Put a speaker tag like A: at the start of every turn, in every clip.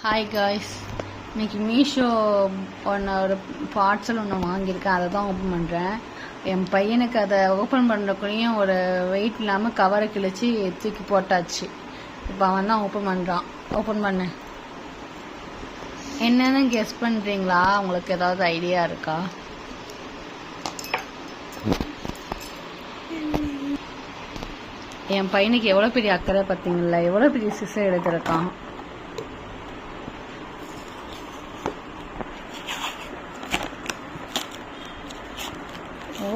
A: Hi guys, இன்னைக்கு மீஷோ ஒரு parcel ஒன்று வாங்கியிருக்கேன். அதை தான் ஓப்பன் பண்ணுறேன். என் பையனுக்கு அதை ஓப்பன் பண்ணுறக்குள்ளேயும் ஒரு வெயிட் இல்லாமல் கவரை கிழிச்சு தூக்கி போட்டாச்சு. இப்போ அவன் தான் ஓப்பன் பண்ணுறான். ஓப்பன் பண்ண என்னன்னு கெஸ் பண்ணுறீங்களா? உங்களுக்கு ஏதாவது ஐடியா இருக்கா? என் பையனுக்கு எவ்வளோ பெரிய அக்கறை பார்த்தீங்களா? எவ்வளோ பெரிய சிசை எடுத்திருக்கான்.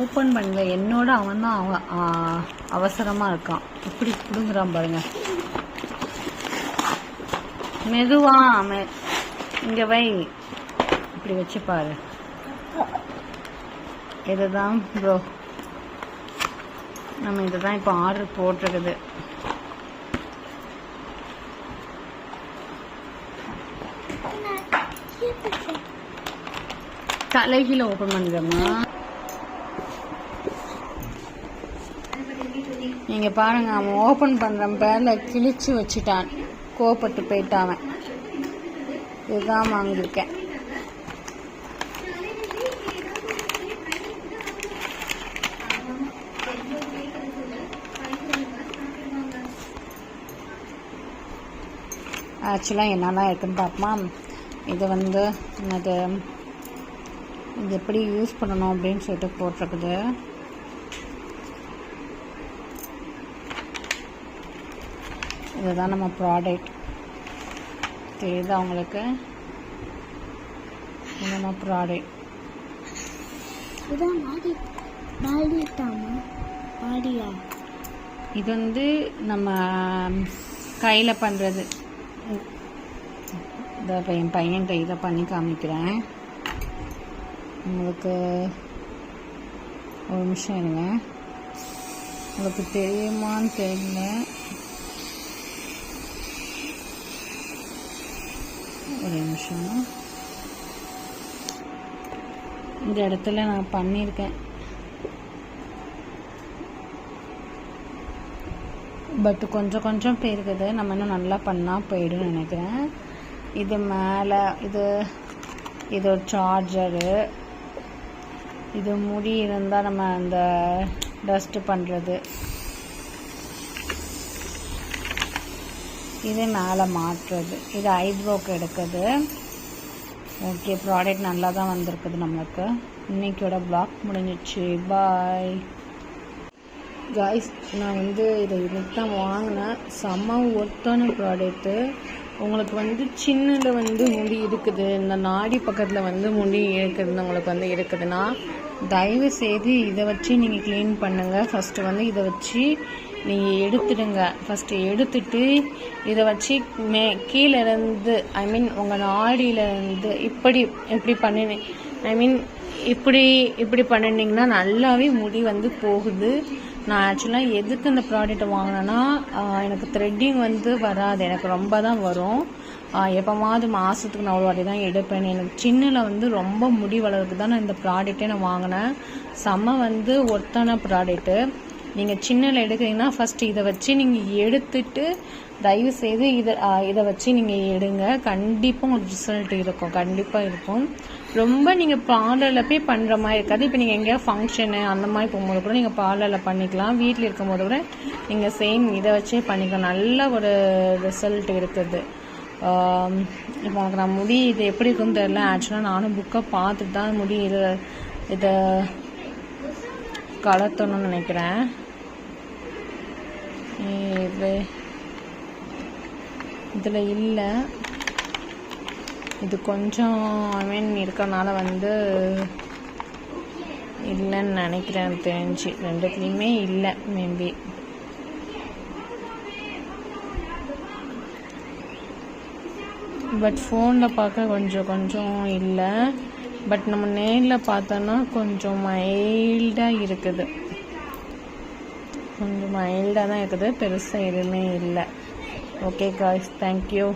A: ஓப்பன் பண்ணுங்க. என்னோட அவன் தான் அவசரமாக இருக்கான். இப்படி பிடுங்குறான் பாருங்க. மெதுவா இங்கே வை, இப்படி வச்சு பாரு. இதுதான் ப்ரோ, நம்ம இதுதான் இப்போ ஆர்டர் போட்டிருக்குது. தலைகீழ ஓப்பன் பண்ணுறோமா? நீங்க பாருங்க, அவன் ஓப்பன் பண்ற பேர்ல கிழிச்சு வச்சுட்டான். கோபப்பட்டு போயிட்டான். இதுதான் வாங்கியிருக்கேன். ஆக்சுவலாக என்னெல்லாம் இருக்குன்னு பார்ப்போமா? இது என்னது, இது எப்படி யூஸ் பண்ணணும் அப்படின்னு சொல்லிட்டு போட்டிருக்குது. இதுதான் நம்ம ப்ராடக்ட். தெரியுதா உங்களுக்கு? நம்ம ப்ராடக்ட் இது நம்ம கையில் பண்ணுறது. இதை என் பையன் கையில் பண்ணி காமிக்கிறேன் உங்களுக்கு. ஒரு நிமிஷம் இருங்க. உங்களுக்கு தெரியுமான்னு தெரியல. ஒரு நிமிஷம். இந்த இடத்துல நான் பண்ணியிருக்கேன், பட் கொஞ்சம் கொஞ்சம் போயிருக்குது. நம்ம இன்னும் நல்லா பண்ணால் போயிடும்னு நினைக்கிறேன். இது மேலே இது ஒரு சார்ஜரு. இது முடி இருந்தால் நம்ம அந்த டஸ்ட்டு பண்ணுறது. இது மேலே மாற்றுறது. இது ஐப்ரோக்கு எடுக்குது. ஓகே, ப்ராடக்ட் நல்லா தான் வந்திருக்குது நம்மளுக்கு. இன்னைக்கோட ப்ளாக் முடிஞ்சிச்சு. Bye guys. நான் இதை இன்னைக்கு தான் வாங்கினேன். செம்ம ஒர்த்தான ப்ராடக்ட்டு. உங்களுக்கு சின்னதில் முடி இருக்குது, இந்த நாடி பக்கத்தில் முடி இருக்குதுன்னு உங்களுக்கு இருக்குதுன்னா தயவு செய்து இதை வச்சு நீங்கள் க்ளீன் பண்ணுங்கள். ஃபஸ்ட்டு இதை வச்சு நீங்கள் எடுத்துடுங்க. ஃபஸ்ட்டு எடுத்துட்டு இதை வச்சு கீழே இருந்து உங்கள் நாடியிலேருந்து இப்படி பண்ணினேன். இப்படி பண்ணினீங்கன்னா நல்லாவே முடி போகுது. நான் ஆக்சுவலாக எதுக்கு இந்த ப்ராடக்ட்டை வாங்கினேன்னா, எனக்கு த்ரெட்டிங் வராது. எனக்கு ரொம்ப தான் வரும். எப்போமாவது மாதத்துக்கு நான் ஒரு வாட்டி தான் எடுப்பேன். எனக்கு சின்னில் ரொம்ப முடி வளர்க்கு தான் நான் இந்த ப்ராடக்ட்டே நான் வாங்கினேன். செம்ம ஒர்த்தான ப்ராடக்ட்டு. நீங்கள் சின்னல எடுக்கிறீங்கன்னா ஃபஸ்ட்டு இதை வச்சு நீங்கள் எடுத்துட்டு தயவு செய்து இதை வச்சு நீங்கள் எடுங்க. கண்டிப்பாக உங்களுக்கு ரிசல்ட் இருக்கும், கண்டிப்பாக இருக்கும். ரொம்ப நீங்கள் பார்லரில் போய் பண்ணுற மாதிரி இருக்காது. இப்போ நீங்கள் எங்கேயா ஃபங்க்ஷனு அந்த மாதிரி போகும்போது கூட நீங்கள் பார்லரில் பண்ணிக்கலாம். வீட்டில் இருக்கும்போது கூட நீங்கள் சேம் இதை வச்சே பண்ணிக்கலாம். நல்ல ஒரு ரிசல்ட் இருக்குது. இப்போ எனக்கு நான் முடி இது எப்படி இருக்குன்னு தெரியல. ஆக்சுவலாக நானும் புக்கை பார்த்துட்டு தான் முடி இதை கலத்தணும்னு நினைக்கிறேன். இதில் இல்லை, இது கொஞ்சம் இருக்கனால இல்லைன்னு நினைக்கிறேன். தெரிஞ்சு ரெண்டுத்துலேயுமே இல்லை மேபி. பட் ஃபோனில் பார்க்க கொஞ்சம் இல்லை. பட் நம்ம நேரில் பார்த்தோன்னா கொஞ்சம் மைல்டாக இருக்குது. கொஞ்சம் மைல்டாக தான் இருக்குது, பெருசாக எதுவுமே இல்லை. Okay guys, thank you.